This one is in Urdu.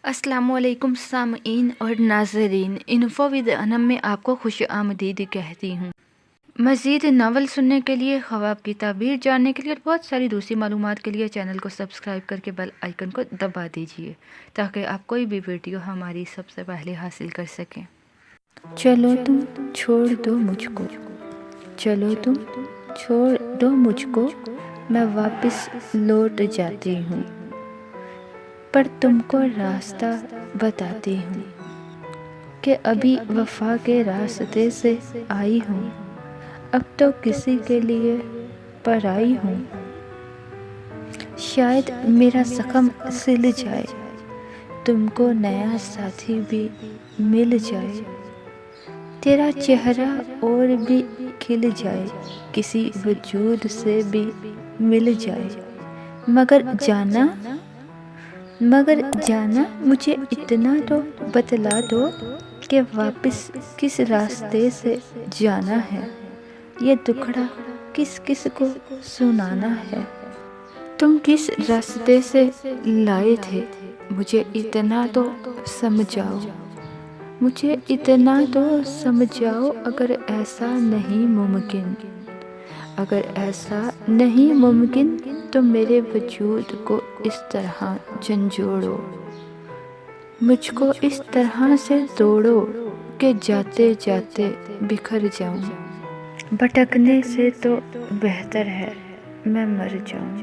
السلام علیکم سامعین اور ناظرین، انفو ود انم میں آپ کو خوش آمدید کہتی ہوں۔ مزید ناول سننے کے لیے، خواب کی تعبیر جاننے کے لیے اور بہت ساری دوسری معلومات کے لیے چینل کو سبسکرائب کر کے بیل آئیکن کو دبا دیجیے تاکہ آپ کوئی بھی ویڈیو ہماری سب سے پہلے حاصل کر سکیں۔ چلو تم چھوڑ دو مجھ کو، چلو تم چھوڑ دو مجھ کو، میں واپس لوٹ جاتی ہوں، پر تم کو راستہ بتاتی ہوں کہ ابھی وفا کے راستے سے آئی ہوں، اب تو کسی کے لیے پرائی ہوں۔ شاید میرا زخم سل جائے، تم کو نیا ساتھی بھی مل جائے، تیرا چہرہ اور بھی کھل جائے، کسی وجود سے بھی مل جائے، مگر جانا مجھے اتنا تو بتلا دو کہ واپس کس راستے سے جانا ہے، یہ دکھڑا کس کس کو سنانا ہے۔ تم کس راستے سے لائے تھے، مجھے اتنا تو سمجھاؤ، مجھے اتنا تو سمجھاؤ، اگر ایسا نہیں ممکن، اگر ایسا نہیں ممکن تو میرے وجود کو اس طرح جھنجھوڑو، مجھ کو اس طرح سے توڑو کہ جاتے جاتے بکھر جاؤں۔ بھٹکنے سے تو بہتر ہے میں مر جاؤں۔